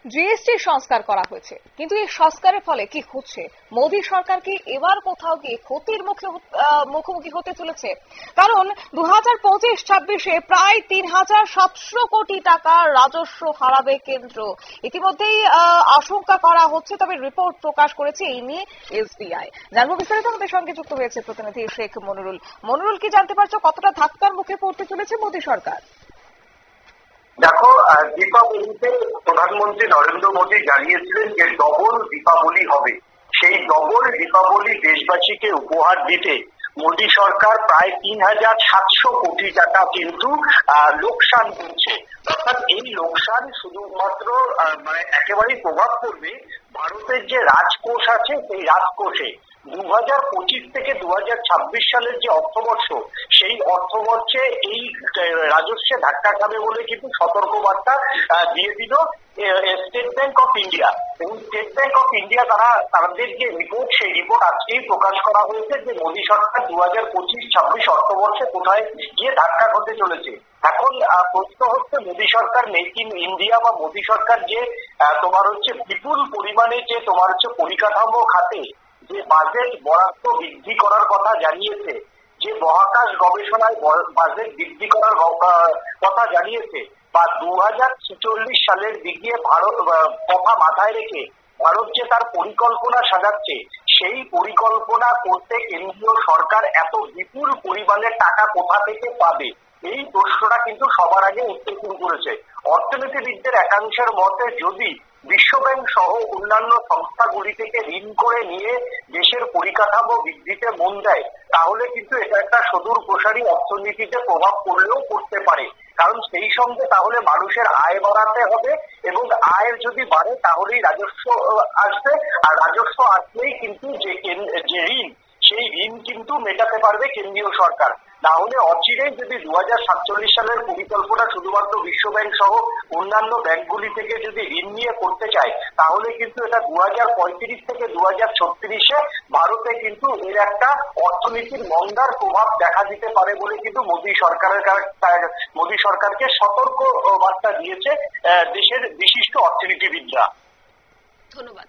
GST সংস্কার করা হয়েছে, কিন্তু এই সংস্কারের ফলে কি হচ্ছে? মোদী সরকার কি এবার কোথাও গিয়ে ক্ষতির মুখোমুখি হতে চলেছে? কারণ 2025-26-এ প্রায় 3,700 কোটি টাকা রাজস্ব হারাবে কেন্দ্র। ইতিমধ্যেই আশঙ্কা করা হচ্ছে, তবে রিপোর্ট প্রকাশ করেছে এই নিয়ে এসবিআই। জানবো বিস্তারিত, আমাদের সঙ্গে যুক্ত হয়েছে প্রতিনিধি শেখ মনিরুল। মনিরুল, কি জানতে পারছো কতটা ধাক্কার মুখে পড়তে চলেছে মোদী সরকার? দেখো, দীপাবলিতে প্রধানমন্ত্রী নরেন্দ্র মোদী জানিয়েছিলেন যে ডবল দীপাবলি হবে। সেই ডবল দীপাবলি দেশবাসীকে উপহার দিতে মোদী সরকার প্রায় 3,700 কোটি টাকা কিন্তু লোকসান করছে। অর্থাৎ এই লোকসান শুধুমাত্র একেবারেই প্রভাব পড়বে ভারতের যে রাজকোষ আছে সেই রাজকোষে। 2025 থেকে 2026 সালের যে অর্থবর্ষ, সেই অর্থবর্ষে এই রাজস্বে ধাক্কা খাবে বলে কিন্তু সতর্কবার্তা দিয়ে দিল স্টেট ব্যাংক অফ ইন্ডিয়া। এবং স্টেট ব্যাংক অফ ইন্ডিয়া তাদের যে রিপোর্ট, সেই রিপোর্ট আজকেই প্রকাশ করা হয়েছে যে মোদী সরকার 2025-26 অর্থবর্ষে কোথায় গিয়ে ধাক্কা হতে চলেছে। এখন প্রশ্ন হচ্ছে, মোদী সরকার মেক ইন ইন্ডিয়া বা মোদী সরকার যে বিপুল পরিমাণে যে পরিকাঠামো খাতে যে বাজেট বরাদ্দ বৃদ্ধি করার কথা জানিয়েছে, যে মহাকাশ গবেষণায় বাজেট বৃদ্ধি করার কথা জানিয়েছে, বা 2046 সালের দিকে ভারত কথা মাথায় রেখে ভারত যে তার পরিকল্পনা সাজাচ্ছে, সেই পরিকল্পনা করতে কেন্দ্রীয় সরকার এত বিপুল পরিমাণে টাকা কোথা থেকে পাবে, এই প্রশ্নটা কিন্তু সবার আগে উঠতে শুরু করেছে। অর্থনীতিবিদদের একাংশের মতে যদি বিশ্বব্যাংক সহ অন্যান্য সংস্থাগুলি থেকে ঋণ করে নিয়ে দেশের পরিকাঠামো বৃদ্ধিতে মন দেয়, তাহলে কিন্তু এটা একটা সুদূর প্রসারী অর্থনীতিতে প্রভাব পড়লেও পড়তে পারে। কারণ সেই সঙ্গে তাহলে মানুষের আয় বাড়াতে হবে, এবং আয় যদি বাড়ে তাহলেই রাজস্ব আসবে, আর রাজস্ব আসলেই কিন্তু যে ঋণ, সেই ঋণ কিন্তু মেটাতে পারবে কেন্দ্রীয় সরকার। না হলে অচিরেই যদি 2047 সালের পরিকল্পনা শুধুমাত্র বিশ্বব্যাংক সহ অন্যান্য ব্যাংকগুলি থেকে যদি ঋণ নিয়ে করতে চায়, তাহলে কিন্তু এটা 2035 থেকে 2036-এ ভারতে কিন্তু এর একটা অর্থনীতির মন্দার প্রভাব দেখা দিতে পারে বলে কিন্তু মোদী সরকারকে সতর্ক বার্তা দিয়েছে দেশের বিশিষ্ট অর্থনীতিবিদরা। ধন্যবাদ।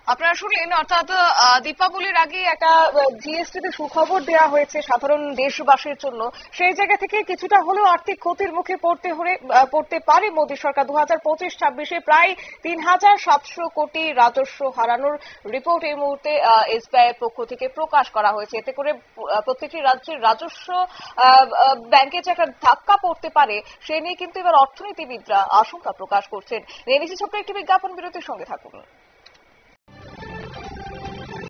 আপনারা শুনলেন, অর্থাৎ দীপাবলির আগে একটা জিএসটিতে সুখবর দেওয়া হয়েছে সাধারণ দেশবাসীর জন্য। সেই জায়গা থেকে কিছুটা হলেও আর্থিক ক্ষতির মুখে পড়তে পারে মোদী সরকার। 2025-26-এ প্রায় 3,700 কোটি রাজস্ব হারানোর রিপোর্ট এই মুহূর্তে এসবিআই এর পক্ষ থেকে প্রকাশ করা হয়েছে। এতে করে প্রত্যেকটি রাজ্যের রাজস্ব ব্যাংকে যে একটা ধাক্কা পড়তে পারে, সে নিয়ে কিন্তু এবার অর্থনীতিবিদরা আশঙ্কা প্রকাশ করছেন। নিয়ে নিচ্ছি ছোট্ট একটি বিজ্ঞাপন বিরতির, সঙ্গে থাকুন।